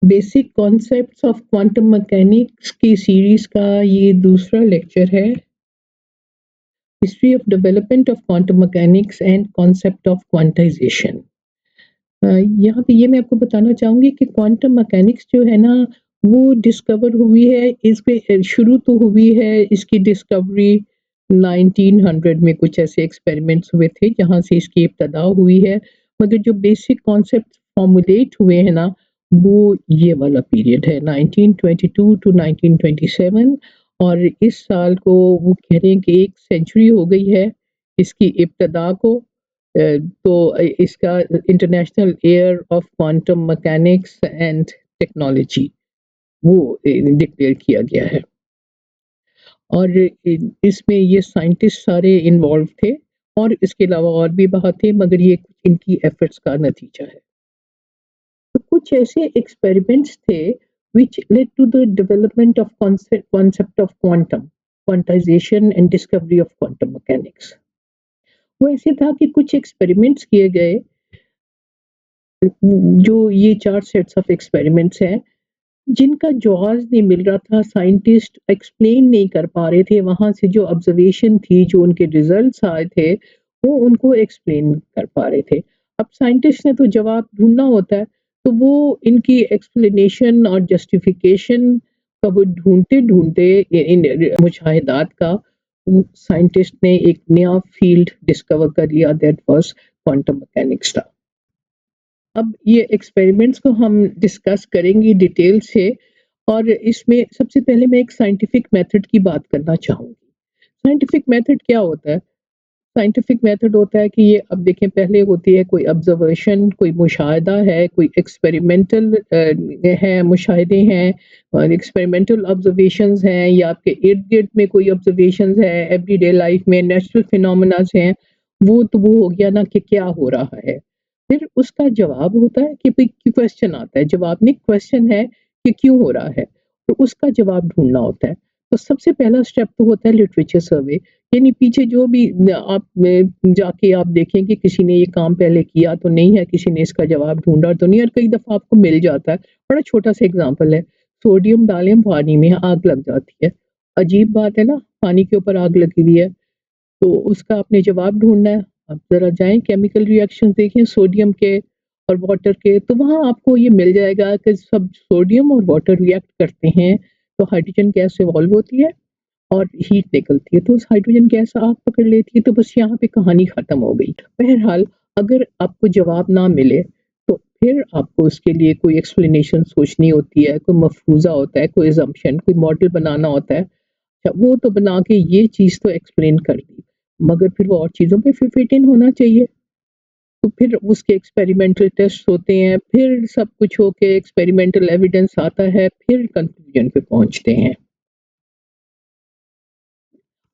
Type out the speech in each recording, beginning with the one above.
Basic concepts of quantum mechanics की series का ये दूसरा लेक्चर है। History of development of quantum mechanics and concept of quantization. यहाँ पे ये मैं आपको बताना चाहूँगी कि क्वांटम मैकेनिक्स जो है ना, वो डिस्कवर हुई है, इसपे शुरू तो हुई है इसकी डिस्कवरी 1900 में, कुछ ऐसे एक्सपेरिमेंट्स हुए थे जहाँ से इसकी इब्तदा हुई है, मगर जो बेसिक कॉन्सेप्ट फॉर्मुलेट हुए हैं ना, वो ये वाला पीरियड है 1922 टू 1927। और इस साल को वो कह रहे हैं कि 1 सेंचुरी हो गई है इसकी इब्तदा को। तो इसका international year of quantum mechanics and technology वो डिक्लेयर किया गया है। और इसमें ये साइंटिस्ट सारे इन्वॉल्व थे और इसके अलावा और भी बहुत थे, मगर ये इनकी एफर्ट्स का नतीजा है। तो कुछ ऐसे एक्सपेरिमेंट्स थे which led to the development of concept of quantization and discovery of quantum mechanics। वो ऐसे था कि कुछ एक्सपेरिमेंट्स किए गए, जो ये 4 सेट्स ऑफ एक्सपेरिमेंट्स हैं, जिनका जवाब नहीं मिल रहा था, साइंटिस्ट एक्सप्लेन नहीं कर पा रहे थे, वहाँ से जो ऑब्जर्वेशन थी, जो उनके रिजल्ट्स आए थे, वो उनको एक्सप्लेन कर पा रहे थे। अब साइंटिस्ट ने तो जवाब ढूँढना होता है, तो वो इनकी एक्सप्लेनेशन और जस्टिफिकेशन का वो ढूँढते-ढूँढते इन मुशाहिदात का साइंटिस्ट ने एक नया फील्ड डिस्कवर कर लिया, दैट वाज़ क्वांटम मैकेनिक्स था। अब ये एक्सपेरिमेंट्स को हम डिस्कस करेंगे डिटेल से, और इसमें सबसे पहले मैं एक साइंटिफिक मेथड की बात करना चाहूँगी। साइंटिफिक मेथड क्या होता है? साइंटिफिक मेथड होता है कि ये, अब देखें, पहले होती है कोई ऑब्जर्वेशन, कोई मुशाहिदा है, कोई एक्सपेरिमेंटल है, मुशाहिदे हैं और एक्सपेरिमेंटल ऑब्जर्वेशंस हैं, या आपके इर्द-गिर्द में कोई ऑब्जर्वेशंस है, एवरीडे लाइफ में नेचुरल फिनोमेनास हैं, वो तो वो हो गया ना कि क्या हो रहा है। फिर उसका जवाब होता है कि भई क्वेश्चन आता है, जवाब नहीं, क्वेश्चन है कि क्यों हो रहा है, तो उसका जवाब ढूँढना होता है। तो सबसे पहला स्टेप तो होता है लिटरेचर सर्वे, यानी पीछे जो भी आप जाके आप देखें कि किसी ने ये काम पहले किया तो नहीं है, किसी ने इसका जवाब ढूँढा तो नहीं, और कई दफ़ा आपको मिल जाता है। बड़ा छोटा-सा एग्ज़ाम्पल है, सोडियम डालें पानी में, आग लग जाती है। अजीब बात है ना, पानी के ऊपर आग लगी हुई है, तो उसका आपने जवाब ढूँढना है। आप ज़रा जाएँ केमिकल रिएक्शंस देखें सोडियम के और वाटर के, तो वहाँ आपको ये मिल जाएगा कि सब सोडियम और वाटर रिएक्ट करते हैं, तो हाइड्रोजन गैस इवॉल्व होती है और हीट निकलती है, तो उस हाइड्रोजन गैस आग पकड़ लेती है, तो बस यहाँ पे कहानी खत्म हो गई। बहरहाल, अगर आपको जवाब ना मिले, तो फिर आपको उसके लिए कोई एक्सप्लेनेशन सोचनी होती है, कोई मफ़रूज़ा होता है, कोई असम्पशन, कोई मॉडल बनाना होता है। अच्छा, वो तो बना के ये चीज़ तो एक्सप्लेन कर दी, मगर फिर वो और चीज़ों पे फिर फिट इन होना चाहिए। तो फिर उसके एक्सपेरिमेंटल टेस्ट होते हैं, फिर सब कुछ होके एक्सपेरिमेंटल एविडेंस आता है, फिर कंक्लूजन पे पहुँचते हैं।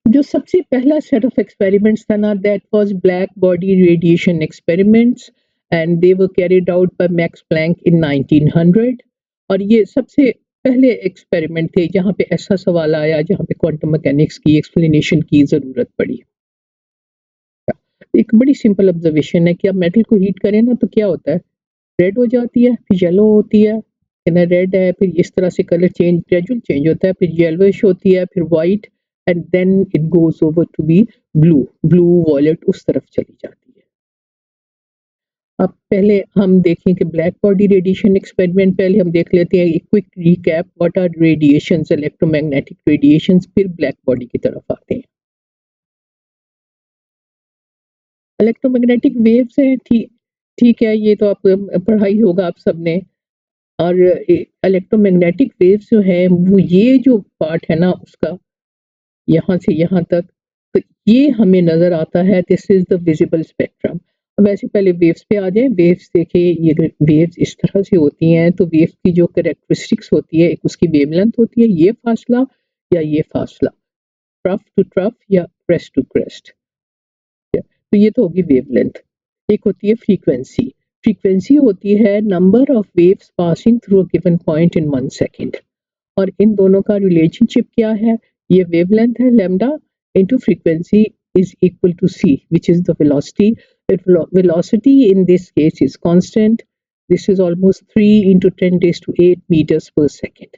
जो सबसे पहला सेट ऑफ एक्सपेरिमेंट्स था ना, that was black body radiation experiments, and they were carried out by Max Planck in 1900। और ये सबसे पहले एक्सपेरिमेंट थे जहाँ पे ऐसा सवाल आया, जहाँ पे क्वांटम मैकेनिक्स की एक्सप्लेनेशन की ज़रूरत पड़ी। एक बड़ी सिंपल ऑब्जर्वेशन है कि आप मेटल को हीट करें ना, तो क्या होता है, रेड हो जाती है, फिर येलो होती है, ना रेड है, फिर इस तरह से कलर चेंज, ग्रेजुअल चेंज होता है, फिर येलोइश होती है, फिर white, and then it goes over to be blue, blue violet उस तरफ चली जाती है। अब पहले हम देखें कि ब्लैक बॉडी रेडिएशन एक्सपेरिमेंट, पहले हम देख लेते हैं एक quick recap, what are radiations, electromagnetic radiations, फिर ब्लैक बॉडी की तरफ आते हैं। इलेक्ट्रोमैग्नेटिक वेव्स हैं, ठीक है, ये तो आप पढ़ा ही होगा आप सबने। और इलेक्ट्रोमैग्नेटिक वेव्स जो है, वो ये जो पार्ट है ना उसका, यहाँ से यहाँ तक, तो ये हमें नज़र आता है, this is the visible spectrum. अब ऐसे पहले वेव्स पे आ जाएँ, वेव्स देखिए, ये वेव्स इस तरह से होती हैं, तो वेव की जो कैरेक्टरिस्टिक्स होती है, एक उसकी वेवलेंथ होती है, ये फासला या ये फासला, ट्रफ टू ट्रफ या क्रेस्ट टू क्रेस्ट। तो ये तो होगी वेवलेंथ। एक होती है फ्रीक्वेंसी, फ्रीक्वेंसी होती है number of waves passing through a given point in 1 second. और इन दोनों का रिलेशनशिप क्या है, ये वेवलेंथ है lambda into frequency is equal to c, which is the velocity. Velocity in this case is constant, this is almost 3 × 10⁸ meters per second।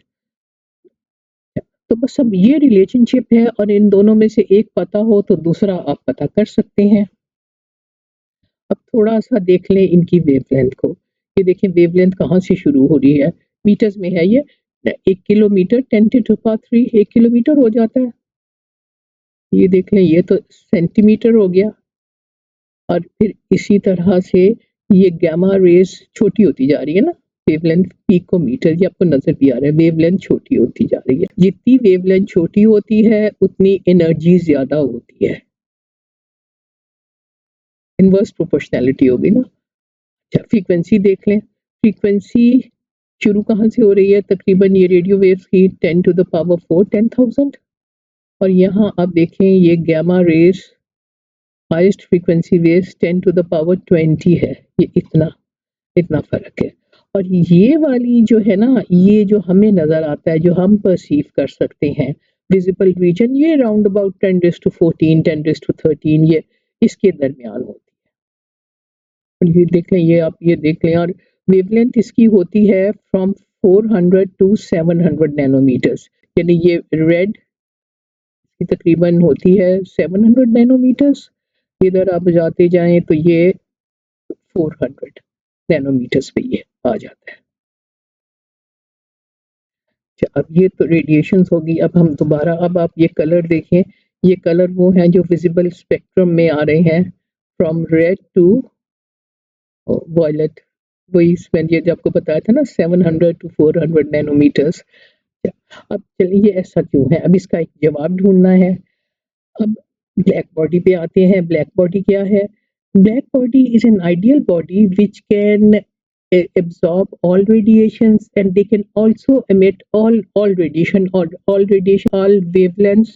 तो बस अब ये रिलेशनशिप है और इन दोनों में से एक पता हो तो दूसरा आप पता कर सकते हैं। अब थोड़ा-सा देख लें इनकी वेवलेंथ को। ये देखिए वेवलेंथ कहाँ से शुरू हो रही है, मीटर्स में है ये। 1 किलोमीटर 10⁻³ 1 किलोमीटर हो जाता है। ये देख लें ये तो सेंटीमीटर हो गया और फिर इसी तरह से ये गामा रेज़ छोटी होती जा रही है ना, वेवलेंथ पिकोमीटर, ये आपको नज़र भी आ रहा है, वेवलेंथ छोटी होती जा रही है। जितनी वेवलेंथ छोटी होती है उतनी एनर्जी ज़्यादा होती है। इनवर्स प्रोपोर्शनैलिटी होगी ना। अच्छा फ्रीक्वेंसी देख लें, फ्रीक्वेंसी शुरू कहाँ से हो रही है, तकरीबन ये रेडियो वेव्स की 10⁻⁴ 10,000 और यहाँ आप देखें ये gamma rays highest frequency waves 10⁻20 है। ये इतना फ़र्क है। और ये वाली जो है ना, ये जो हमें नज़र आता है, जो हम परसीव कर सकते हैं, विज़िबल रीजन ये राउंड अबाउट 10⁻14 10⁻13 ये इसके दरमियान होती है। और ये देख लें, ये आप ये देख लें और वेवलेंथ इसकी होती है फ्रॉम 400 टू 700 नैनोमीटर्स, यानी ये रेड की तकरीबन होती है 700 नैनोमीटर्स। इधर आप जाते जाएँ तो ये 400 नैनोमीटर्स पे ये आ जाता है। अच्छा, अब ये तो रेडिएशंस होगी। अब हम दोबारा अब आप ये कलर देखें, ये कलर वो हैं जो विजिबल स्पेक्ट्रम में आ रहे हैं फ्रॉम रेड टू वायलेट। वही मैंने ये आपको बताया था ना 700 टू 400 नैनोमीटर्स। अब चलिए ये ऐसा क्यों है, अब इसका एक जवाब ढूंढना है। अब ब्लैक बॉडी पे आते हैं। ब्लैक बॉडी क्या है? Black body is an ideal body which can absorb all radiations and they can also emit all radiation or all radiation all wavelengths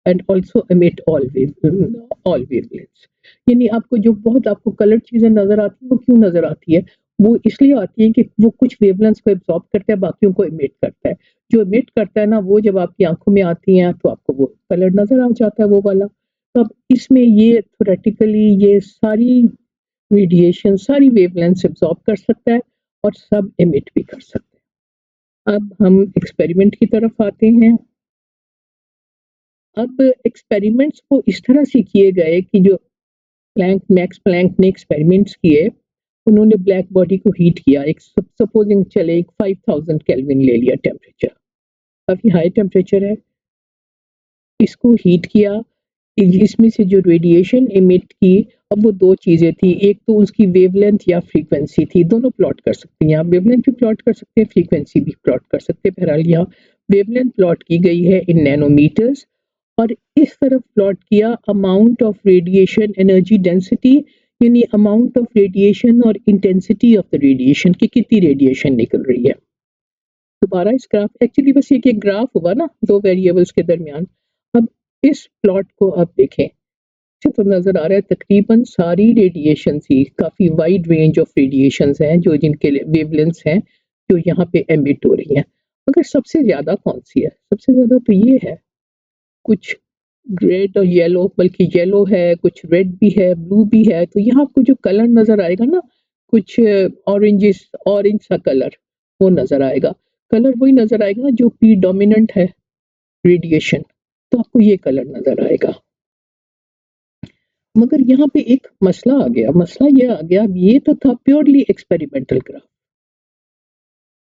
and also emit all wavelengths। यानी आपको जो बहुत आपको कलर चीजें नजर आती है वो क्यों नजर आती है? वो इसलिए आती है कि वो कुछ वेवलेंथ्स को एब्जॉर्ब करता है, बाकियों को इमिट करता है। जो इमिट करता है ना, वो जब आपकी आंखों में आती हैं तो आपको वो कलर नजर आ जाता है, वो वाला। तो अब इसमें ये थ्योरेटिकली ये सारी रेडिएशन सारी वेवलेंथ्स एब्जॉर्ब कर सकता है और सब इमिट भी कर सकता है। अब हम एक्सपेरिमेंट की तरफ आते हैं। अब एक्सपेरिमेंट्स को इस तरह से किए गए कि जो मैक्स प्लैंक ने एक्सपेरिमेंट्स किए, उन्होंने ब्लैक बॉडी को हीट किया। एक सपोजिंग चले एक 5000 केल्विन ले लिया टेम्परेचर, काफी हाई टेम्परेचर है। इसको हीट किया, इसमें से जो रेडिएशन इमिट की, अब वो दो चीजें थी, एक तो उसकी वेवलेंथ या फ्रीक्वेंसी थी। दोनों प्लॉट कर सकते हैं आप, वेवलेंथ भी प्लॉट कर सकते हैं, फ्रीक्वेंसी भी प्लॉट कर सकते हैं। बहरहाल यहाँ वेवलेंथ प्लॉट की गई है इन नैनोमीटर्स और इस तरफ प्लॉट किया amount of radiation energy density, यानी अमाउंट ऑफ रेडिएशन और इंटेंसिटी ऑफ द रेडिएशन की कितनी रेडिएशन निकल रही है। दोबारा इस ग्राफ एक्चुअली बस एक ग्राफ हुआ ना दो वेरिएबल्स के दरमियान। अब इस प्लॉट को आप देखें तो नजर आ रहा है तकरीबन सारी रेडिएशन ही, काफी वाइड रेंज ऑफ रेडिएशंस हैं जो जिनके वेवलेंथ्स हैं जो यहाँ पे एमिट हो रही हैं। मगर सबसे ज्यादा कौन सी है? सबसे ज्यादा तो ये है, कुछ रेड और येलो, बल्कि येलो है, कुछ रेड भी है, ब्लू भी है। तो यहाँ आपको जो कलर नजर आएगा ना, कुछ ऑरेंजिश ऑरेंज सा कलर वो नजर आएगा। कलर वही नजर आएगा ना जो पी डोमिनेंट है रेडिएशन, तो आपको ये कलर नजर आएगा। मगर यहाँ पे एक मसला आ गया। मसला ये आ गया, ये तो था प्योरली एक्सपेरिमेंटल ग्राफ।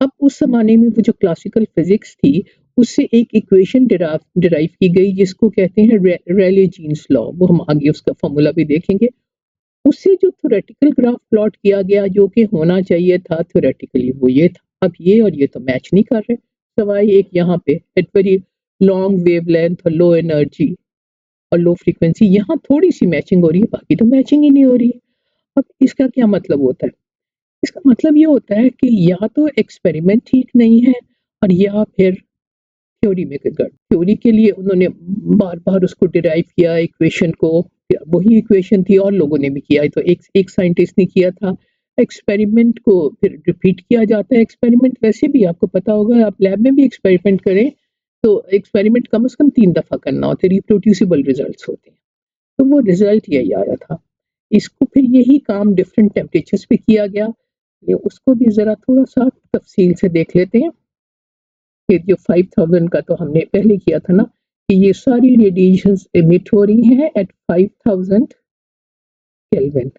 अब उस जमाने में वो जो क्लासिकल फिजिक्स थी उससे एक इक्वेशन डिराइव की गई जिसको कहते हैं रेले जीन्स लॉ। वो हम आगे उसका फॉर्मूला भी देखेंगे। उससे जो थ्योरेटिकल ग्राफ प्लॉट किया गया जो कि होना चाहिए था थ्योरेटिकली, वो ये था। अब ये और ये तो मैच नहीं कर रहे, सवाई एक यहाँ पे एट वेरी लॉन्ग वेवलेंथ और लो एनर्जी और लो फ्रीक्वेंसी, यहाँ थोड़ी सी मैचिंग हो रही है, बाकी तो मैचिंग ही नहीं हो रही है। अब इसका क्या मतलब होता है? इसका मतलब ये होता है कि या तो एक्सपेरिमेंट ठीक नहीं है और या फिर थ्योरी में कोई गड़बड़। थ्योरी के लिए उन्होंने बार बार उसको डिराइव किया इक्वेशन को, वही इक्वेशन थी और लोगों ने भी किया है, तो एक साइंटिस्ट ने किया था। एक्सपेरिमेंट को फिर रिपीट किया जाता है। एक्सपेरिमेंट वैसे भी आपको पता होगा, आप लैब में भी एक्सपेरिमेंट करें तो एक्सपेरिमेंट कम से कम 3 दफा करना होता है, रिप्रोड्यूसिबल रिजल्ट्स होते हैं। तो वो रिजल्ट यही आया था। इसको फिर यही काम डिफरेंट टेम्परेचर्स पे किया गया। ये उसको भी ज़रा थोड़ा-सा तफ़सील से देख लेते हैं कि जो 5000 का तो हमने पहले किया था ना, कि ये सारी रेडिएशंस एमिट हो रही हैं एट 5000 केल्विन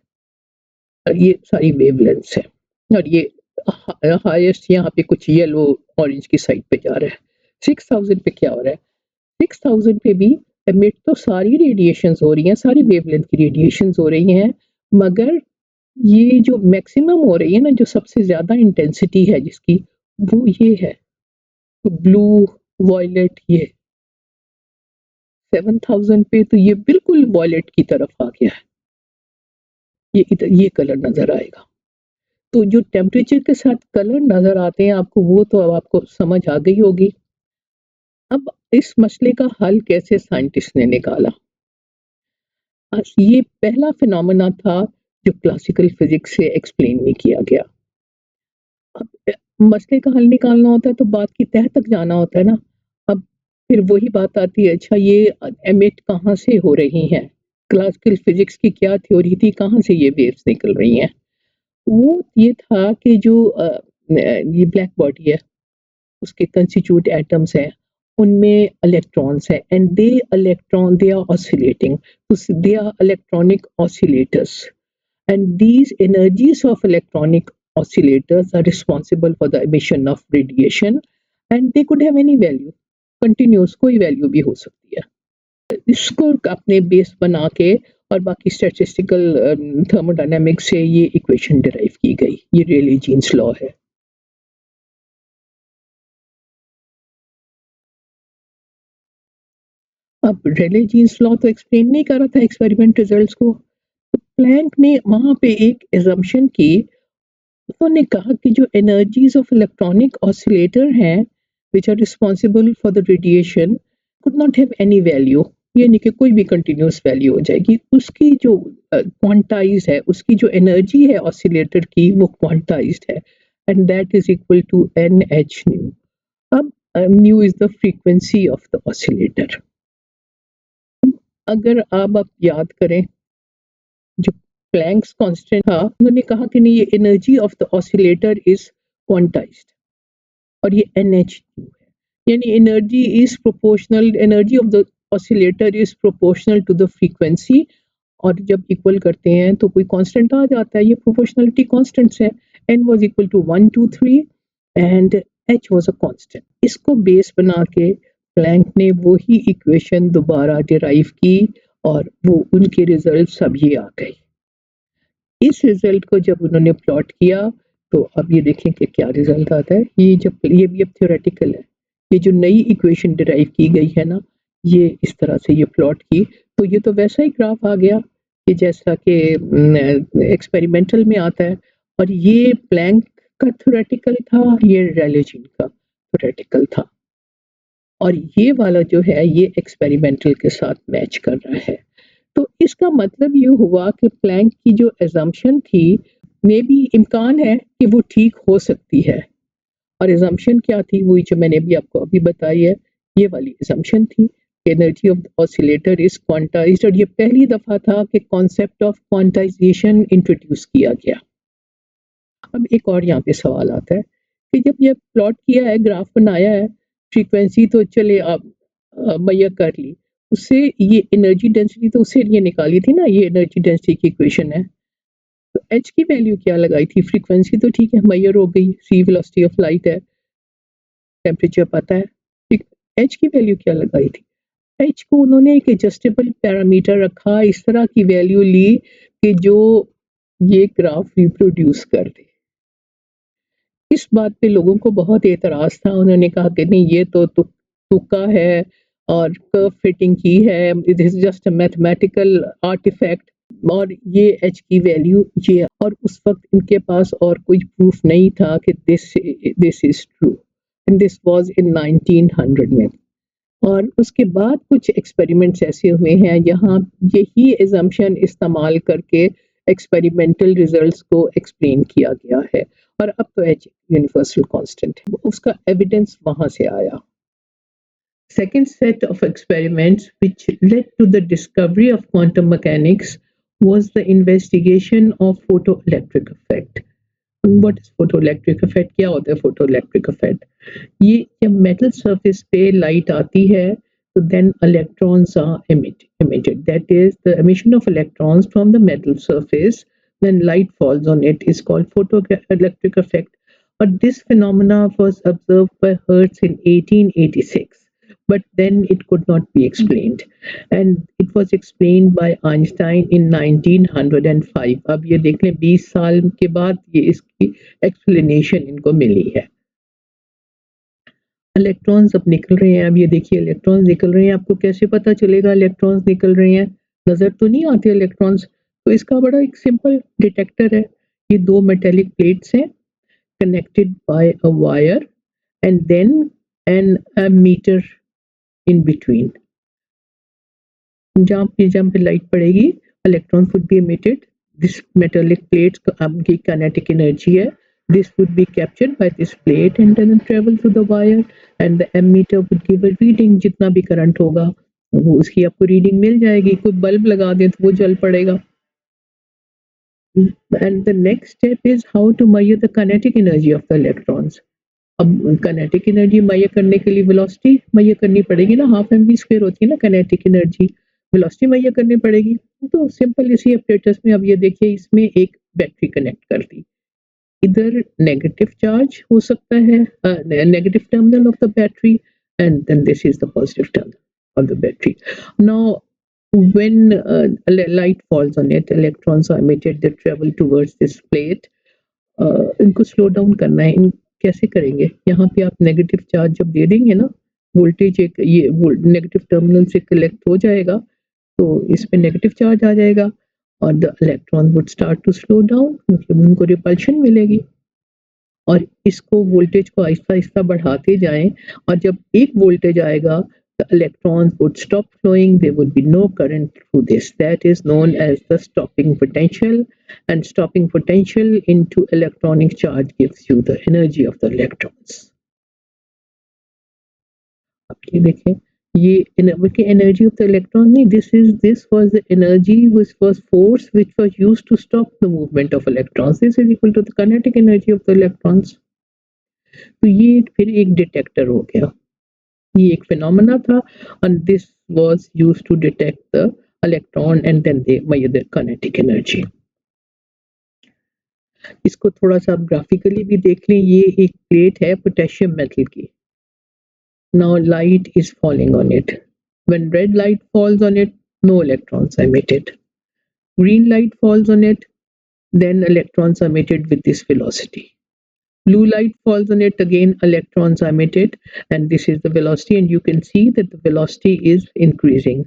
और ये सारी वेवलेंथ्स हैं और ये हाईएस्ट यहाँ पे कुछ येलो ऑरेंज की साइड पे जा रहा है। 6000 पे क्या हो रहा है? 6000 पे भी एमिट तो सारी रेडिएशंस हो रही हैं, सारी वेवलेंथ की रेडिएशंस हो रही हैं, मगर ये जो मैक्सिमम हो रही है ना, जो सबसे ज़्यादा इंटेंसिटी है जिसकी, वो ये है, ब्लू, वायलेट ये 7000 पे तो ये बिल्कुल वायलेट की तरफ आ गया है। ये कलर नज़र आएगा। तो जो टेम्परेचर के साथ कलर नज़र आते हैं आपको, वो तो अब आपको समझ आ गई होगी। अब इस मसले का हल कैसे साइंटिस्ट ने निकाला? ये पहला फिनोमेना था जो क्लासिकल फिज़िक्स से एक्सप्लेन नहीं किया गया। अब मसले का हल निकालना होता है तो बात की तह तक जाना होता है ना। अब फिर वही बात आती है, अच्छा ये एमिट कहाँ से हो रही हैं? क्लासिकल फिज़िक्स की क्या थ्योरी थी, कहाँ से ये वेव्स निकल रही हैं? वो ये था कि जो ये ब्लैक बॉडी है, उसके कंस्टिट्यूट एटम्स हैं, उनमें इलेक्ट्रॉन्स हैं एंड दे आर ऑसिलेटिंग, तो they are electronic oscillators and these energies of electronic oscillators are responsible for the emission of radiation and they could have any value, continuous कोई value भी हो सकती है। इसको अपने बेस बना के और बाकी स्टैटिस्टिकल थर्मोडायनामिक्स से ये इक्वेशन डिराइव की गई, ये रेले जीन्स लॉ है। अब रेले जीन्स लॉ तो एक्सप्लेन नहीं कर रहा था एक्सपेरिमेंट रिजल्ट्स को, प्लैंक ने वहां पे एक एजम्पशन की। उन्होंने कहा कि जो एनर्जीज ऑफ इलेक्ट्रॉनिक ऑसिलेटर हैं which are responsible for the radiation could not have any value, यानी कि कोई भी कंटिन्यूअस वैल्यू हो जाएगी, उसकी जो क्वांटाइज्ड है, उसकी जो एनर्जी है ऑसिलेटर की वो क्वांटाइज्ड है and that is equal to n h nu. अब nu is the frequency of the oscillator. अगर आप याद करें जो प्लैंक्स कांस्टेंट था, उन्होंने कहा कि नहीं, ये energy of the oscillator is quantized और ये NH2 है, यानी energy of the oscillator is proportional to the frequency और जब इक्वल करते हैं तो कोई कांस्टेंट आ जाता है, ये प्रोपोर्शनलिटी कांस्टेंट्स है। n was equal to 1 2 3 and h was a constant. इसको बेस बना के प्लैंक ने वही इक्वेशन दोबारा डिराइव की और वो उनके रिजल्ट सब ये आ गए। इस रिजल्ट को जब उन्होंने प्लॉट किया तो अब ये देखें कि क्या रिजल्ट आता है। ये भी अब थ्योरेटिकल है। ये जो नई इक्वेशन डिराइव की गई है ना, ये इस तरह से ये प्लॉट की, तो ये तो वैसा ही ग्राफ आ गया कि जैसा कि एक्सपेरिमेंटल में आता है। और ये प्लैंक का थ्योरेटिकल था, ये रेले जीन का थ्योरेटिकल था और ये वाला जो है ये एक्सपेरिमेंटल के साथ मैच कर रहा है। तो इसका मतलब ये हुआ कि प्लैंक की जो असम्पशन थी, मे बी इम्कान है कि वो ठीक हो सकती है। और असम्पशन क्या थी, वही जो मैंने अभी आपको अभी बताई है, ये वाली असम्पशन थी, energy of the oscillator is quantized और ये पहली दफा था कि कॉन्सेप्ट ऑफ क्वांटाइजेशन इंट्रोड्यूस किया गया। अब एक और यहाँ पे सवाल आता है कि जब ये प्लॉट किया है, ग्राफ बनाया है, फ्रीक्वेंसी तो चले आप मुहैया कर ली, उससे ये एनर्जी डेंसिटी तो उससे ये निकाली थी ना, ये एनर्जी डेंसिटी की इक्वेशन है। तो एच की वैल्यू क्या लगाई थी? फ्रीक्वेंसी तो ठीक है, मुहैया हो गई, सी वेलोसिटी ऑफ लाइट है, टेम्परेचर पता है, ठीक। एच की वैल्यू क्या लगाई थी? एच को उन्होंने एक एडजस्टेबल पैरामीटर रखा, इस तरह की वैल्यू ली कि जो ये ग्राफ रिप्रोड्यूस कर दे। इस बात पे लोगों को बहुत एतराज़ था, उन्होंने कहा कि नहीं, ये तो तुक्का है और कर्व फिटिंग की है, it is just a mathematical artifact और ये एच की वैल्यू ये। और उस वक़्त इनके पास और कोई प्रूफ नहीं था कि this is true and this was in 1900 में। और उसके बाद कुछ एक्सपेरिमेंट्स ऐसे हुए हैं जहाँ यही असम्पशन इस्तेमाल करके एक्सपेरिमेंटल रिजल्ट्स को एक्सप्लेन किया गया है और अब तो एच यूनिवर्सल कांस्टेंट है, उसका एविडेंस वहां से आया। Second set of experiments which led to the discovery of quantum mechanics was the investigation of photoelectric effect. What is photoelectric effect? क्या होता है फोटोइलेक्ट्रिक इफ़ेक्ट? ये जब मेटल सरफेस पे लाइट आती है तो then electrons are emitted, that is the emission of electrons from the metal surface when light falls on it is called photoelectric effect. But this phenomena was observed by Hertz in 1886, but then it could not be explained, and it was explained by Einstein in 1905. अब ये देख लें 20 साल के बाद ये इसकी explanation इनको मिली है। इलेक्ट्रॉन्स अब निकल रहे हैं, अब ये देखिए इलेक्ट्रॉन्स निकल रहे हैं, आपको कैसे पता चलेगा इलेक्ट्रॉन्स निकल रहे हैं? नज़र तो नहीं आते इलेक्ट्रॉन्स, तो इसका बड़ा एक सिंपल डिटेक्टर है। ये 2 मेटालिक प्लेट्स हैं connected by a wire and then an ammeter in between. जहाँ पे लाइट पड़ेगी electron would be emitted. This metallic plates की kinetic energy है. This would be captured by this plate and then travel through the wire and the ammeter would give a reading. जितना भी current होगा वो उसकी आपको reading मिल जाएगी। कोई बल्ब लगा दें तो वो जल पड़ेगा। And the next step is how to measure the kinetic energy of the electrons. अब काइनेटिक एनर्जी मेजर करने के लिए वेलोसिटी मेजर करनी पड़ेगी ना, हाफ एम वी स्क्वायर होती है ना काइनेटिक एनर्जी, वेलोसिटी मेजर करनी पड़ेगी। तो सिंपल इसी अपरेटस में अब ये देखिए इसमें एक बैटरी कनेक्ट कर दी। इधर नेगेटिव चार्ज हो सकता है, negative terminal of the battery and then this is the positive terminal of the battery. Now when light falls on it, electrons are emitted, they travel towards this plate. इनको slow down करना है, इन कैसे करेंगे? यहाँ पे आप negative charge जब दे देंगे ना, वोल्टेज एक ये नेगेटिव टर्मिनल से कलेक्ट हो जाएगा, तो इसमें नेगेटिव चार्ज आ जाएगा और the electron would start to slow down, मतलब उनको रिपल्शन मिलेगी और इसको वोल्टेज को आहिस्ता-आहिस्ता बढ़ाते जाएँ और जब एक वोल्टेज आएगा the electrons would stop flowing, there would be no current through this. That is known as the stopping potential, and stopping potential into electronic charge gives you the energy of the electrons. अब ये देखें, ये energy of the electron नहीं, this was the energy which was force which was used to stop the movement of electrons. This is equal to the kinetic energy of the electrons. तो ये फिर एक detector हो गया। ये एक phenomena था and this was used to detect the electron and then they measure the kinetic energy. इसको थोड़ा सा आप ग्राफिकली भी देख लें, ये एक प्लेट है पोटेशियम मेटल की। Now light is falling on it. When red light falls on it, no electrons are emitted. Green light falls on it, then electrons are emitted with this velocity. Blue light falls on it, again electrons are emitted and this is the velocity and you can see that the velocity is increasing.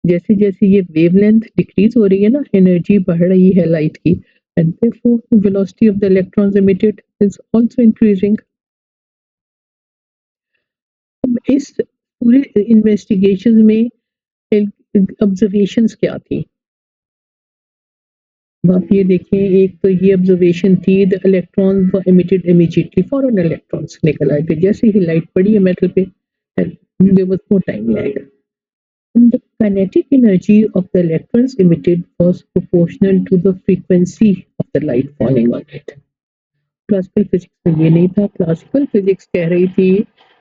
जैसे जैसे ये wavelength decrease हो रही है ना, energy बढ़ रही है light की and therefore the velocity of the electrons emitted is also increasing. इस पूरे इन्वेस्टिगेशन में ऑब्जर्वेशंस क्या थी? आप ये देखें, एक तो ये ऑब्जर्वेशन थी the electron were emitted immediately, foreign electrons निकल आए थे जैसे ही लाइट पड़ी है मेटल पे, there was no time lag. And the kinetic energy of the electrons emitted was proportional to the frequency of the light falling on it. Classical physics में ये नहीं था। क्लासिकल फिजिक्स कह रही थी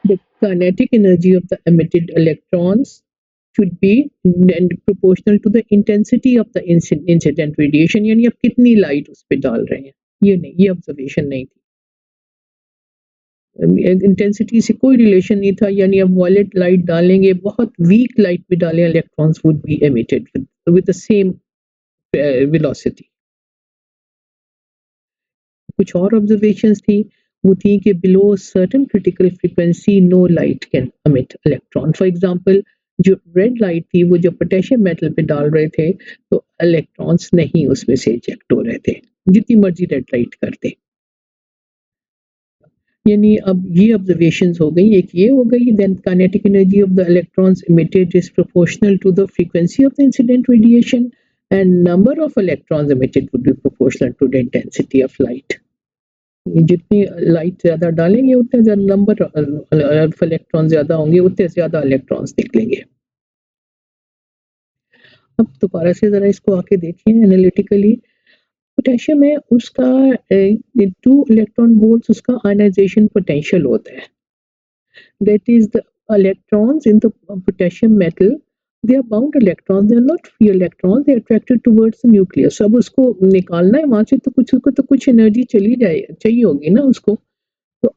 the kinetic energy of the emitted electrons should be proportional to the intensity of the incident radiation, यानी आप कितनी लाइट उस पे डाल रहे हैं। ये नहीं, ये ऑब्जर्वेशन नहीं थी। इंटेंसिटी से कोई रिलेशन नहीं था, यानी आप वायलेट लाइट डालेंगे, बहुत वीक लाइट भी डालें, electrons would be emitted with the same velocity. कुछ और ऑब्जर्वेशंस थी, वो थी कि below certain critical frequency no light can emit electron. For example जो रेड लाइट थी वो जब पोटेशियम मेटल पे डाल रहे थे तो इलेक्ट्रॉन्स नहीं उसमें से इजेक्ट हो रहे थे, जितनी मर्जी रेड लाइट कर दे। यानी अब ये ऑब्जर्वेशंस हो गई, एक ये हो गई, then kinetic energy of the electrons emitted is proportional to the frequency of the incident radiation and number of electrons emitted would be proportional to the intensity of light. जितनी लाइट ज्यादा डालेंगे उतने ज्यादा नंबर ऑफ इलेक्ट्रॉन ज्यादा होंगे, उतने ज्यादा electrons निकलेंगे। अब दोबारा से जरा इसको आके देखें एनालिटिकली। पोटेशियम है उसका 2 इलेक्ट्रॉन वोल्ट्स उसका आयनाइजेशन पोटेंशियल होता है। That is the electrons in the potassium metal, they are bound electrons, they are not free electrons, they are attracted towards the nucleus। अब उसको निकालना है वहां से तो कुछ उसको तो कुछ एनर्जी चली जाए चाहिए होगी ना उसको। तो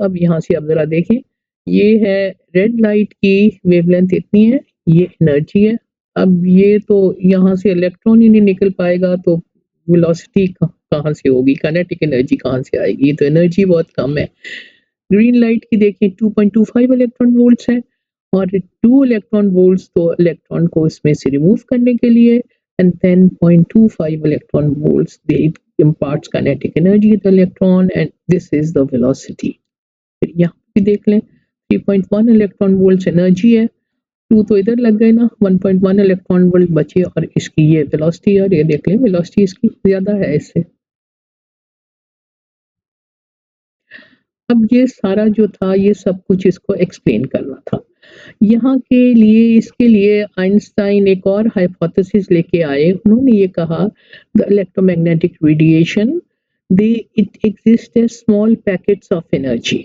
अब यहाँ से आप जरा देखें, ये है रेड लाइट की वेवलेंथ इतनी है, ये एनर्जी है। अब ये तो यहाँ से इलेक्ट्रॉन ही नहीं निकल पाएगा तो वेलोसिटी कहाँ से होगी, काइनेटिक एनर्जी कहाँ से आएगी, तो एनर्जी बहुत कम है। ग्रीन लाइट की देखिए 2.25 इलेक्ट्रॉन वोल्ट्स है और 2 इलेक्ट्रॉन वोल्ट्स तो इलेक्ट्रॉन को इसमें से रिमूव करने के लिए and 10.25 electron volts they imparts kinetic energy to the electron and this is the velocity। फिर यहाँ भी देख लें 3.1 इलेक्ट्रॉन वोल्ट्स एनर्जी है, 2 तो इधर लग गए ना, 1.1 इलेक्ट्रॉन वोल्ट बचे और इसकी ये वेलोसिटी है और ये देख लें वेलोसिटी इसकी ज़्यादा है इससे। अब ये सारा जो था ये सब कुछ इसको एक्सप्लेन करना था। यहाँ के लिए इसके लिए आइंस्टाइन एक और हाइपोथेसिस लेके आए। उन्होंने ये कहा the electromagnetic radiation they it exist as small packets of energy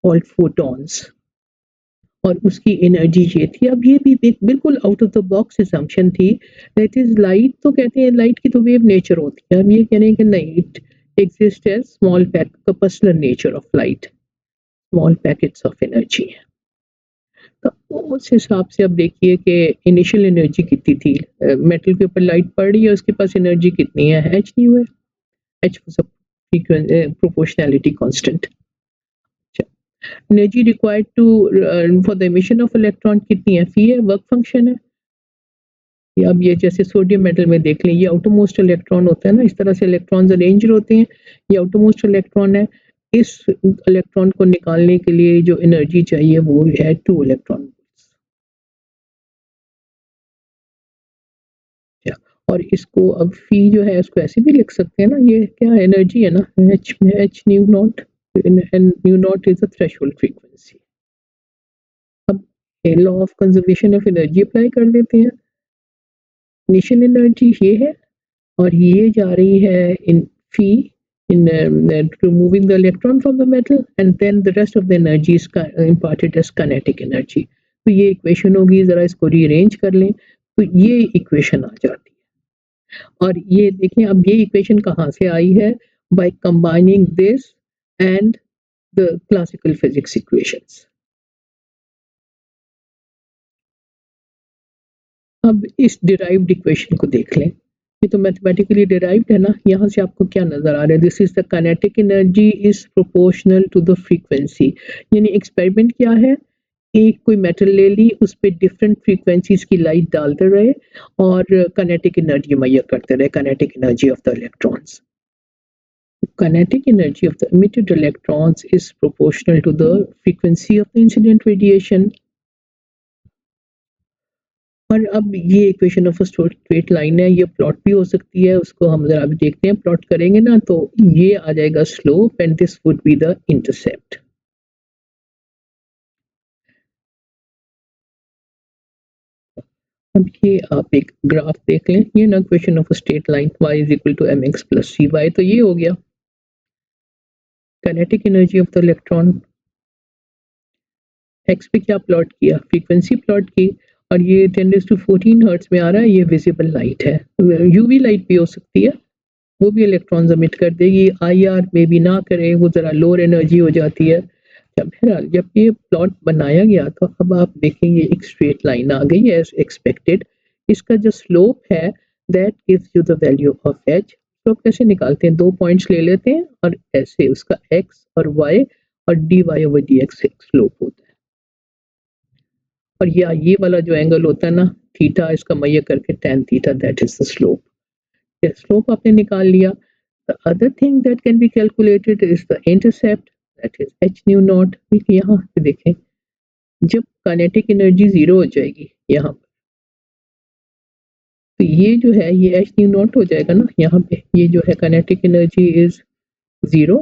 called photons और उसकी एनर्जी ये थी। अब ये भी एक बिल्कुल out of the box assumption थी। दैट इज़ लाइट तो कहते हैं लाइट की तो वेव नेचर होती है। हम ये कह रहे हैं कि नहीं it exist as small pack corpuscular nature of light, small packets of energy. तो उस हिसाब से अब देखिए कि इनिशियल एनर्जी कितनी थी, मेटल के ऊपर लाइट पड़ रही है उसके पास एनर्जी कितनी है, एच न्यू है, H was a proportionality constant. Energy required to for the emission of electron कितनी है, फी है, वर्क फंक्शन है। अब ये जैसे सोडियम मेटल में देख लें ये आउटरमोस्ट इलेक्ट्रॉन होता है ना, इस तरह से इलेक्ट्रॉन्स अरेंज होते हैं, ये आउटरमोस्ट इलेक्ट्रॉन है। इस इलेक्ट्रॉन को निकालने के लिए जो एनर्जी चाहिए वो है 2 इलेक्ट्रॉन और इसको अब फी जो है उसको ऐसे भी लिख सकते हैं ना, ये क्या एनर्जी है ना, एच में h nu nought and nu nought is the threshold frequency. अब law of conservation of energy apply कर लेते हैं। इनिशियल एनर्जी ये है और ये जा रही है इन फी in removing the electron from the metal and then the rest of the energy is imparted as kinetic energy। तो ये इक्वेशन होगी, जरा इसको रीअरेंज कर लें तो ये इक्वेशन आ जाती है। और ये देखें अब ये इक्वेशन कहाँ से आई है, by combining this and the classical physics equations. अब इस डिराइव्ड इक्वेशन को देख लें, ये तो मैथमेटिकली डिराइव्ड है ना। यहाँ से आपको क्या नजर आ रहा है, this is the kinetic energy is proportional to the frequency. यानी एक्सपेरिमेंट क्या है, एक कोई मेटल ले ली उस पे डिफरेंट फ्रीक्वेंसीज की लाइट डालते रहे और काइनेटिक एनर्जी मेजर करते रहे, kinetic energy of the electrons. Kinetic energy of the emitted electrons is proportional to the frequency of the incident radiation। और अब ये इक्वेशन ऑफ स्ट्रेट लाइन है, ये प्लॉट भी हो सकती है, उसको हम जरा अभी देखते हैं। प्लॉट करेंगे ना तो ये आ जाएगा slope and this would be the intercept. अब ये आप एक ग्राफ देख लें, ये ना equation of straight line y is equal to mx plus cy, तो ये हो गया kinetic energy of the electron. x पे क्या प्लॉट किया, फ्रीक्वेंसी प्लॉट की और ये 10⁻14 हर्ट्ज में आ रहा है, ये विजिबल लाइट है। यूवी लाइट भी हो सकती है, वो भी इलेक्ट्रॉन्स एमिट कर देगी, आईआर में भी ना करे, वो ज़रा लोअर एनर्जी हो जाती है। बहरहाल जब ये प्लॉट बनाया गया तो अब आप देखेंगे एक स्ट्रेट लाइन आ गई एज एक्सपेक्टेड। इसका जो स्लोप है that gives you the value of H. Slope कैसे निकालते हैं, 2 पॉइंट्स ले लेते हैं और ऐसे उसका एक्स और वाई और D Y over D X slope होता है। और ये वाला जो एंगल होता है ना थीटा, इसका मैयर करके tan theta, that is the slope. Slope आपने निकाल लिया। The other thing that can be calculated is the intercept, that is h nu naught। यहाँ पे देखें जब काइनेटिक एनर्जी जीरो हो जाएगी यहाँ पर तो ये जो है ये h nu naught हो जाएगा ना, यहाँ पे ये जो है kinetic energy is zero,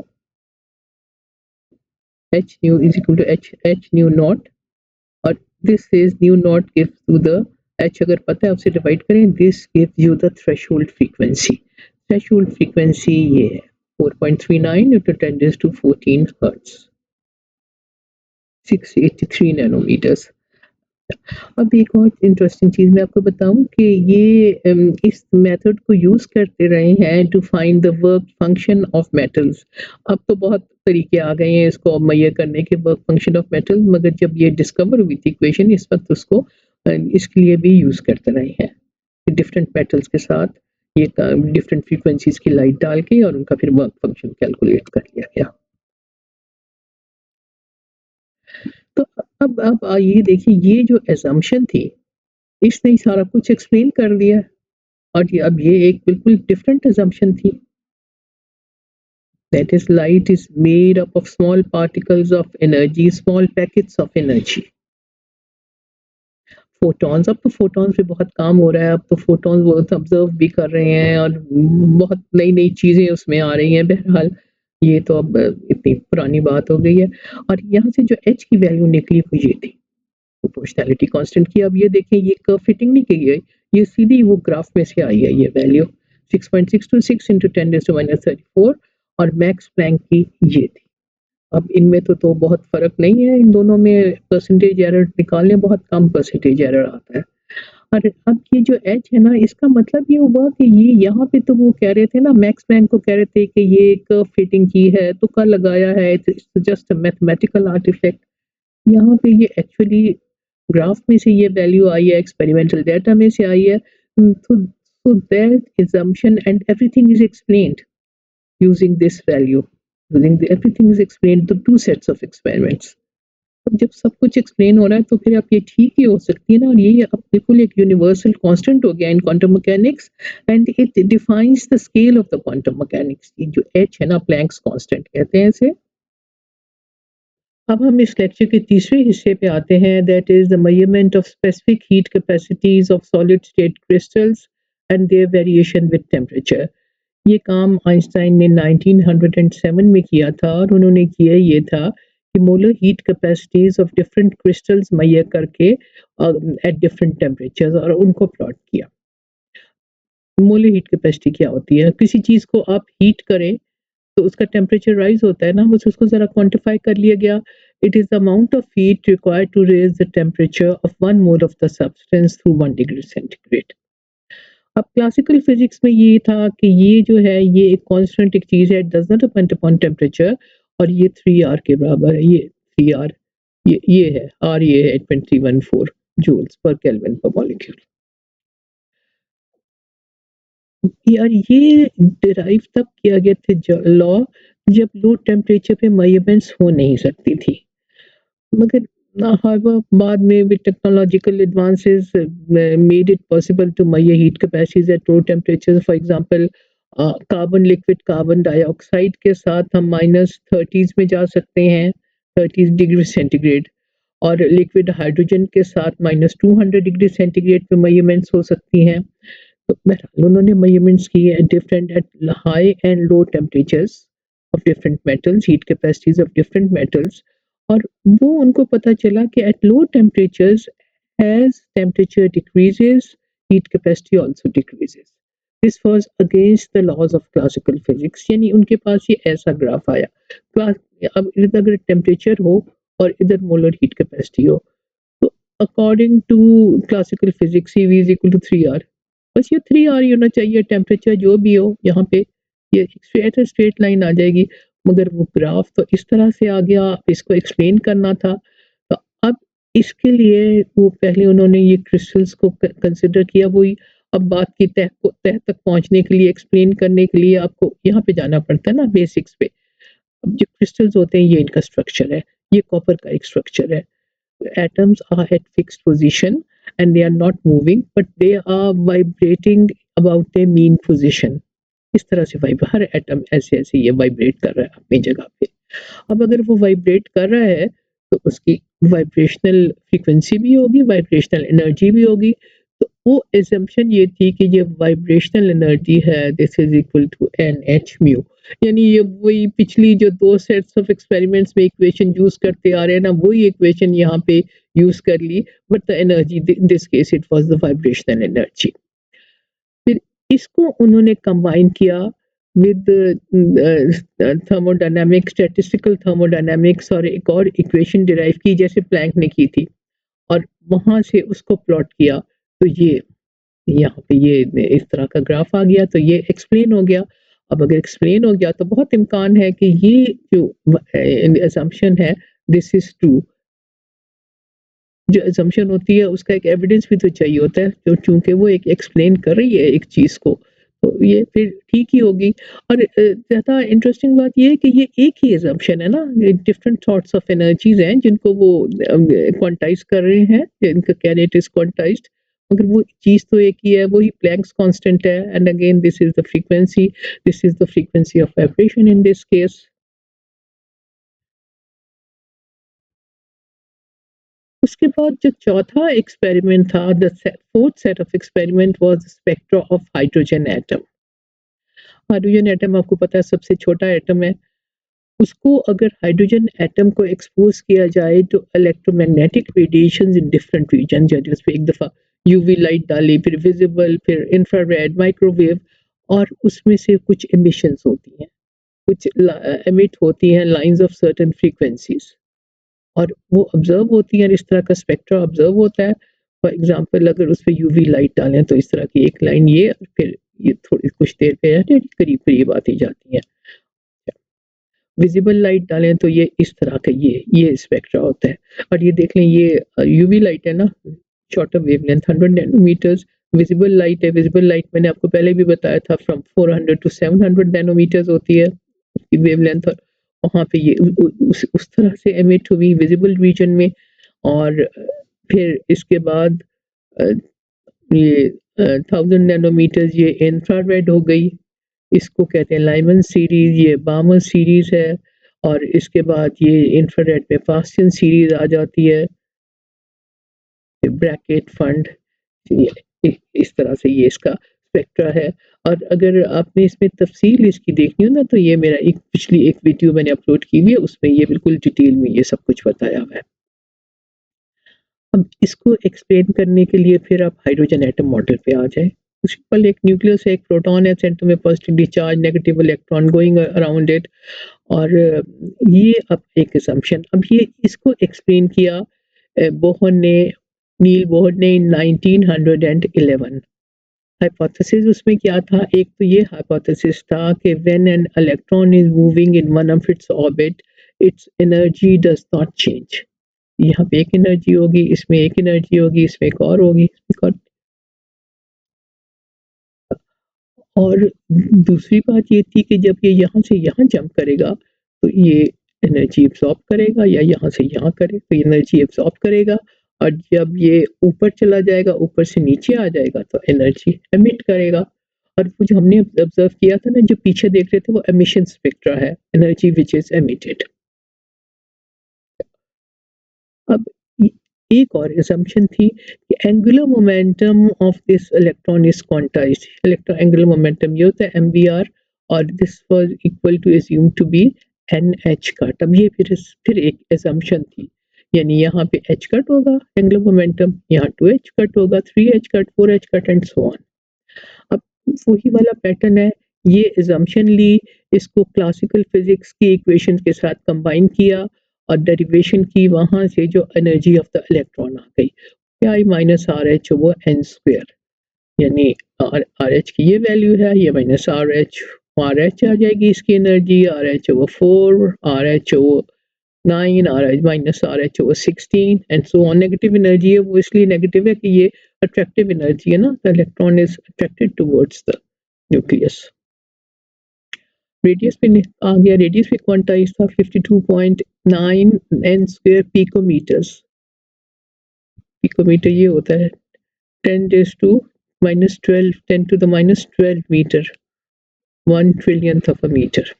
h nu is equal to h nu naught और this is nu naught gives you the h, अगर पता है आपसे डिवाइड करें, this gives you the threshold frequency. Threshold frequency ये है 4.39 into 10 raised to 14 hertz 683 nanometres. अब एक और इंटरेस्टिंग चीज़ मैं आपको बताऊँ कि ये इस मेथड को यूज़ करते रहे हैं to find the work function of metals. अब तो बहुत तरीके आ गए हैं इसको मुहैया करने के वर्क फंक्शन ऑफ मेटल, मगर जब ये डिस्कवर हुई थी इक्वेशन इस वक़्त उसको इसके लिए भी यूज़ करते रहे हैं। डिफरेंट मेटल्स के साथ ये डिफरेंट फ्रीक्वेंसीज़ की लाइट डाल के और उनका फिर वर्क फंक्शन कैलकुलेट कर लिया गया। तो अब ये देखिए ये जो असम्पशन थी, इसने ही सारा कुछ एक्सप्लेन कर दिया और ये अब ये एक बिल्कुल डिफरेंट असम्पशन थी। That is light is made up of small particles of energy, small packets of energy. Photons, अब तो फोटॉन्स पे बहुत काम हो रहा है, अब तो फोटॉन्स बहुत ऑब्जर्व भी कर रहे हैं और बहुत नई-नई चीज़ें उसमें आ रही हैं। बहरहाल ये तो अब इतनी पुरानी बात हो गई है और यहाँ से जो एच की वैल्यू निकली वो ये थी, प्रोपोर्शनैलिटी कांस्टेंट की। अब ये देखें ये कर्व फिटिंग नहीं की है, ये सीधी वो ग्राफ में से आई है ये वैल्यू 6.626 into 10⁻⁻34 और मैक्स प्लैंक की ये थी। अब इनमें तो बहुत फ़र्क नहीं है, इन दोनों में परसेंटेज एरर निकालने बहुत कम परसेंटेज एरर आता है। और अब ये जो एच है ना इसका मतलब ये हुआ कि ये यहाँ पे तो वो कह रहे थे ना मैक्स प्लैंक को कह रहे थे कि ये एक फिटिंग की है, तुक्का लगाया है, it's just a mathematical artifact. यहाँ पे ये एक्चुअली ग्राफ में से ये वैल्यू आई है, एक्सपेरिमेंटल डाटा में से आई है। so that assumption and everything is explained using this value. Everything is explained to two sets of experiments. अब जब सब कुछ एक्सप्लेन हो रहा है तो फिर अब ये ठीक ही हो सकती है ना, और ये अब बिल्कुल एक यूनिवर्सल कांस्टेंट हो गया इन quantum mechanics and it defines the scale of the quantum mechanics. ये जो एच है ना प्लैंक्स कांस्टेंट कहते हैं इसे। अब हम इस लेक्चर के तीसरे हिस्से पे आते हैं, that is the measurement of specific heat capacities of solid state crystals and their variation with temperature. ये काम आइंस्टाइन ने 1907 में किया था और उन्होंने किया ये था कि molar heat capacities of different crystals मुहैया करके एट डिफरेंट टेम्परेचर्स और उनको प्लॉट किया। मोलर हीट कैपेसिटी क्या होती है? किसी चीज़ को आप हीट करें तो उसका टेम्परेचर राइज होता है ना, बस उसको ज़रा क्वांटिफाई कर लिया गया। It is the amount of heat required to raise the temperature of 1 mole of the substance through 1 degree centigrade. अब क्लासिकल फिजिक्स में ये था कि ये जो है ये एक कांस्टेंट एक चीज़ है, it does not depend upon temperature और ये 3R के बराबर है। ये 3R ये है R ये है 2314 जूल्स पर केल्विन पर मॉलिक्यूल। यार ये डिराइव तब किया गया था लॉ जब लो टेम्परेचर पे मेजरमेंट्स हो नहीं सकती थी, मगर however बाद में with technological advances made it possible to measure heat capacities at low temperatures. For example, carbon liquid carbon dioxide के साथ हम -30s में जा सकते हैं, 30 डिग्री सेंटीग्रेड, और लिक्विड हाइड्रोजन के साथ -200 डिग्री सेंटीग्रेड पे मेजरमेंट्स हो सकती हैं। तो बहरहाल उन्होंने मेजरमेंट्स किए at different at high and low temperatures of different metals, heat capacities of different metals, और वो उनको पता चला कि at low temperatures as temperature decreases heat capacity also decreases. This was against the laws of classical physics, यानी उनके पास ये ऐसा ग्राफ आया। अब इधर अगर टेम्परेचर हो और इधर मोलर हीट कैपेसिटी हो तो according to classical physics CV is equal to 3R। बस ये 3R ही होना चाहिए, टेम्परेचर जो भी हो यहाँ पे ये स्ट्रेट लाइन आ जाएगी। मगर वो ग्राफ तो इस तरह से आ गया, इसको एक्सप्लेन करना था। तो अब इसके लिए वो पहले उन्होंने ये क्रिस्टल्स को कंसिडर किया। वही अब बात की तह तक पहुँचने के लिए, एक्सप्लेन करने के लिए आपको यहाँ पे जाना पड़ता है ना बेसिक्स पे। अब जो क्रिस्टल्स होते हैं ये इनका स्ट्रक्चर है, ये कॉपर का एक स्ट्रक्चर है। Atoms are at fixed position and they are not moving but they are vibrating about their mean position. इस तरह से हर एटम ऐसे ऐसे ये वाइब्रेट कर रहा है अपनी जगह पे। अब अगर वो वाइब्रेट कर रहा है तो उसकी वाइब्रेशनल फ्रीक्वेंसी भी होगी, वाइब्रेशनल एनर्जी भी होगी। तो वो assumption ये थी कि ये वाइब्रेशनल एनर्जी है this is equal to NH mu, यानी ये वही पिछली जो 2 सेट्स ऑफ एक्सपेरिमेंट्स में इक्वेशन यूज करते आ रहे हैं ना, वही इक्वेशन यहाँ पे यूज कर ली, but the energy in this case it was the vibrational energy. फिर इसको उन्होंने कंबाइन किया विद थर्मोडायनामिक्स, स्टैटिस्टिकल थर्मोडायनामिक्स और एक और इक्वेशन डिराइव की जैसे प्लैंक ने की थी और वहाँ से उसको प्लॉट किया। तो ये यहाँ पे ये इस तरह का ग्राफ आ गया, तो ये एक्सप्लेन हो गया। अब अगर एक्सप्लेन हो गया तो बहुत इम्कान है कि ये जो असम्पशन है, दिस इज़ ट्रू। जो असम्पशन होती है उसका एक एविडेंस भी तो चाहिए होता है, तो चूँकि वो एक एक्सप्लेन कर रही है एक चीज़ को, तो ये फिर ठीक ही होगी। और ज़्यादा इंटरेस्टिंग बात ये है कि ये एक ही असम्पशन है ना, ये डिफरेंट सॉर्ट्स ऑफ एनर्जीज़ हैं जिनको वो क्वांटाइज़ कर रहे हैं, इनका कैन इट इज़ क्वांटाइज़्ड, मगर वो चीज़ तो एक ही है, वही प्लैंक्स कांस्टेंट है। And again this is the frequency of vibration in this case. उसके बाद जो चौथा एक्सपेरिमेंट था, the fourth set of experiment was the spectra of hydrogen atom. Hydrogen atom आपको पता है सबसे छोटा एटम है। उसको अगर हाइड्रोजन एटम को एक्सपोज किया जाए तो electromagnetic radiations in different region, जैसे उस पे एक दफ़ा यूवी लाइट डाली, फिर विजिबल, फिर इंफ्रारेड, माइक्रोवेव, और उसमें से कुछ एमिशंस होती हैं, कुछ एमिट होती हैं लाइंस ऑफ सर्टेन फ्रीक्वेंसीज, और वो ऑब्जर्व होती है, इस तरह का स्पेक्ट्रा ऑब्जर्व होता है। फॉर एग्जांपल अगर उस पे यूवी लाइट डालें तो इस तरह की एक लाइन ये, और फिर ये थोड़ी कुछ देर पे करीब करीब आती जाती है। विजिबल लाइट डालें तो ये इस तरह का ये स्पेक्ट्रा होता है। और ये देख लें, ये यूवी लाइट है ना, shorter wavelength 100 nanometres. Visible light है, विजिबल लाइट मैंने आपको पहले भी बताया था फ्रॉम 400 टू 700 नैनोमीटर्स होती है उसकी वेवलेंथ। और वहाँ पे ये उस तरह से एमिट हुई विजिबल रीजन में। और फिर इसके बाद अ, ये 1000 नैनोमीटर्स ये इंफ्रारेड हो गई। इसको कहते हैं लाइमन सीरीज, ये बामर सीरीज है। और इसके बाद ये इंफ्रारेड में फास्टियन सीरीज आ जाती है, ब्रैकेट फंड। इस तरह से ये इसका स्पेक्ट्रा है। और अगर आपने इसमें तफसील इसकी देखनी हो ना, तो ये मेरा एक पिछली एक वीडियो मैंने अपलोड की हुई है, उसमें ये बिल्कुल डिटेल में ये सब कुछ बताया हुआ है। अब इसको एक्सप्लेन करने के लिए फिर आप हाइड्रोजन एटम मॉडल पे आ जाएँ। सिंपल, एक न्यूक्लियस है, एक प्रोटॉन है, सेंटर में positively charge, negative electron going around it. और ये अब एक असम्पशन, अब ये इसको एक्सप्लेन किया बोहर ने, नील बोहर ने 1911। हाइपोथेसिस उसमें क्या था? एक तो ये हाइपोथेसिस था कि when an electron is moving in one of its orbit, it's energy does not change. यहाँ पे एक एनर्जी होगी, इसमें एक एनर्जी होगी, इसमें एक और होगी, इसमें एक और दूसरी बात ये थी कि जब ये यहाँ से यहाँ जंप करेगा, तो ये एनर्जी एब्ज़ॉर्ब करेगा, या यहाँ से यहाँ करे तो एनर्जी एब्ज़ॉर्ब करेगा। और जब ये ऊपर चला जाएगा, ऊपर से नीचे आ जाएगा, तो एनर्जी एमिट करेगा। और वो जो हमने ऑब्ज़र्व किया था ना, जो पीछे देख रहे थे, वो एमिशन स्पेक्ट्रा है, एनर्जी व्हिच इज़ एमिटेड। अब ए एक और असम्पशन थी कि angular momentum of this electron is quantized. Angular momentum ये होता है एमवीआर, और this was equal to assumed to be NH cut. अब ये फिर एक असम्पशन थी, यानी यहाँ पे एच कट होगा एंगुलर मोमेंटम, यहाँ 2h कट होगा, 3h cut, 4h cut and so on. अब वही वाला पैटर्न है, ये असम्पशन ली, इसको क्लासिकल फिजिक्स की इक्वेशन के साथ कंबाइन किया और डेरिवेशन की, वहाँ से जो एनर्जी ऑफ द इलेक्ट्रॉन आ गई, I माइनस आर एच वो एन स्क्वेयर, यानी आर एच की ये वैल्यू है, ये माइनस आर एच आ जाएगी इसकी एनर्जी, आर एच वो 4, आर एच वो 9, R H minus R H वो 16 and so on. Negative energy है, वो इसलिए नेगेटिव है कि ये अट्रैक्टिव एनर्जी है ना, the electron is attracted towards the nucleus. Radius पे आ गया, रेडियस पे क्वांटाइज था 52.9 एन स्क्वायर पिकोमीटर्स। पिकोमीटर ये होता है 10 raise to -12, 10 to the -12 metre, 1 trillionth of a metre.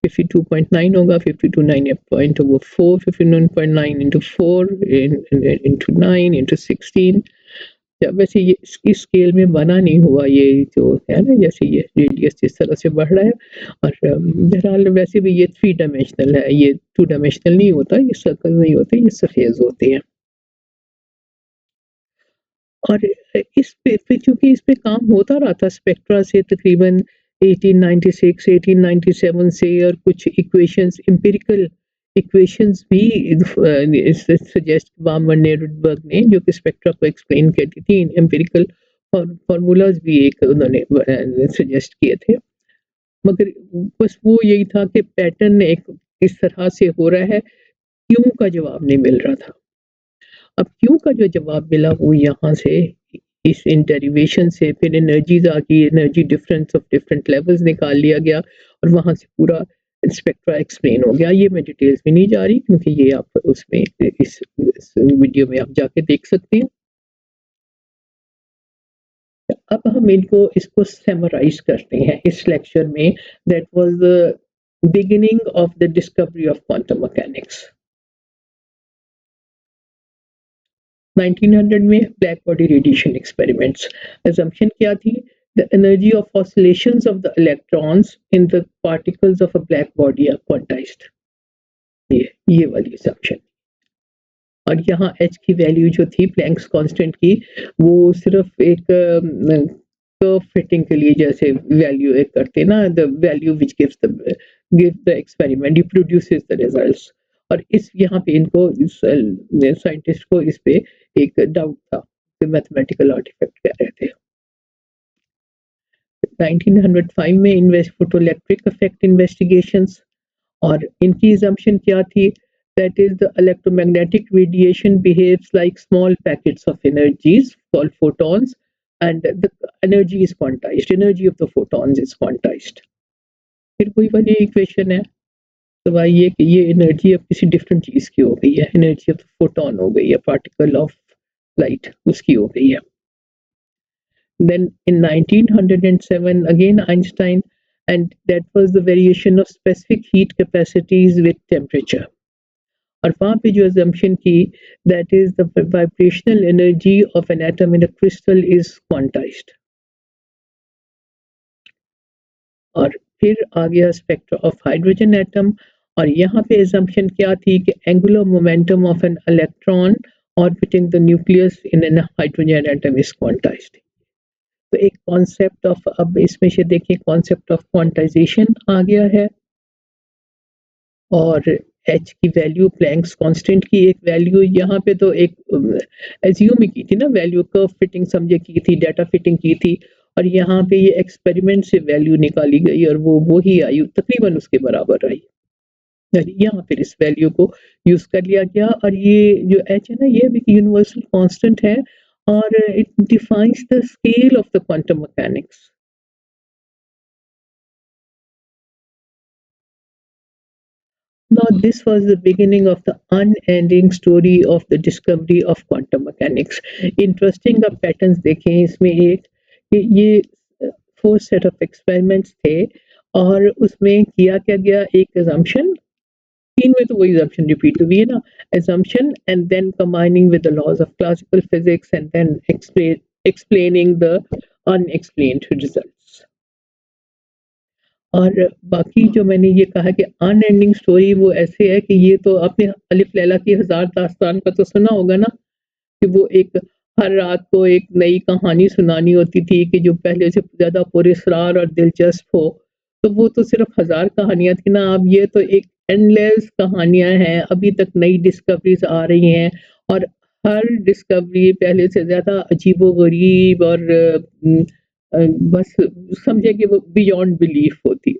52.9 होगा, 52 9 पॉइंट वो 4, 59.9 इंटू 4 इंटू 9 इंटू 16। या वैसे ये इसकी स्केल में बना नहीं हुआ, ये जो है ना, जैसे ये रेडियस जिस तरह से बढ़ रहा है। और बहरहाल वैसे भी ये 3 डायमेंशनल है, ये 2 डायमेंशनल नहीं होता, ये सर्कल नहीं होते, ये सरफेस होते हैं। और इस पे चूँकि इस पे काम होता रहा था स्पेक्ट्रा से तकरीबन 1896, 1897 से और कुछ इक्वेशंस एम्पिरिकल इक्वेशंस भी सजेस्ट बामर नेरुडबर्ग ने जो कि स्पेक्ट्रा को एक्सप्लेन करती थी एम्पिरिकल फार्मूलाज भी एक उन्होंने सजेस्ट किए थे। मगर बस वो यही था कि पैटर्न एक इस तरह से हो रहा है, क्यों का जवाब नहीं मिल रहा था। अब क्यों का जो जवाब मिला वो यहाँ से इस इन डेरिवेशन से फिर एनर्जीज आ गई, energy difference of different levels निकाल लिया गया और वहाँ से पूरा स्पेक्ट्रा एक्सप्लेन हो गया। ये मैं डिटेल्स में नहीं जा रही क्योंकि ये आप उसमें इस वीडियो में आप जाके देख सकते हैं। अब हम इसको समराइज करते हैं इस लेक्चर में। That was the beginning of the discovery of quantum mechanics. 1900 में black body radiation experiments. assumption क्या थी? The energy of oscillations of the electrons in the particles of a black body are quantized. ये वाली assumption। और यहाँ h की value जो थी प्लैंक्स कांस्टेंट की, वो सिर्फ एक कर्व फिटिंग के लिए जैसे वैल्यू एक करते ना, the value which give the experiment you produces the results. और इस यहाँ पे इनको साइंटिस्ट को इस पे एक डाउट था कि मैथमेटिकल आर्टिफैक्ट कह रहे थे। 1905 में फोटोइलेक्ट्रिक इफेक्ट इन्वेस्टिगेशंस और इनकी assumption क्या थी? That is the electromagnetic radiation behaves like small packets of energies called photons and the energy is quantized. Energy of the photons is quantized. फिर कोई वाली इक्वेशन है तो भाई ये एनर्जी अब किसी डिफरेंट चीज की हो गई है, एनर्जी ऑफ फोटोन हो गई है, पार्टिकल ऑफ लाइट उसकी हो गई है। Then in 1907 again Einstein, and that was the variation of specific heat capacities with temperature। और वहाँ पे जो assumption की, that is the vibrational energy of an atom in a crystal is quantized। और फिर आ गया स्पेक्ट्रा ऑफ हाइड्रोजन एटम और यहाँ पे assumption क्या थी कि angular momentum of an electron orbiting the nucleus in a hydrogen atom is quantized। तो एक कॉन्सेप्ट ऑफ, अब इसमें से देखिए कॉन्सेप्ट ऑफ क्वांटाइजेशन आ गया है और एच की वैल्यू प्लैंक्स कांस्टेंट की एक वैल्यू यहाँ पे तो एक एज्यूम ही की थी ना, वैल्यू कर्व फिटिंग समझे की थी, डाटा फिटिंग की थी और यहाँ पे ये एक्सपेरिमेंट से वैल्यू निकाली गई और वो ही आई, तकरीबन उसके बराबर आई। यहाँ फिर इस वैल्यू को यूज कर लिया गया और ये जो एच है ना, ये भी यूनिवर्सल कांस्टेंट है और it defines the scale of the quantum mechanics. Now, this was the beginning of the unending story of the discovery of quantum mechanics. Interesting अब patterns देखें इसमें एक कि ये 4 set of experiments थे और उसमें किया क्या गया, एक assumption, तीन में तो वही assumption repeat हुई है ना, assumption and then combining with the laws of classical physics and then explaining the unexplained results। और बाकी जो मैंने ये कहा कि अनएंडिंग स्टोरी वो ऐसे है कि ये तो आपने अलिफ लैला की हज़ार दास्तान का तो सुना होगा ना, कि वो एक हर रात को एक नई कहानी सुनानी होती थी कि जो पहले से ज़्यादा पुरस्कार और दिलचस्प हो। तो वो तो सिर्फ़ हज़ार कहानियाँ थी ना, अब ये तो एक एंडलेस कहानियाँ हैं, अभी तक नई डिस्कवरीज़ आ रही हैं और हर डिस्कवरी पहले से ज़्यादा अजीबो-गरीब और बस समझिए कि वो बियॉन्ड बिलीफ होती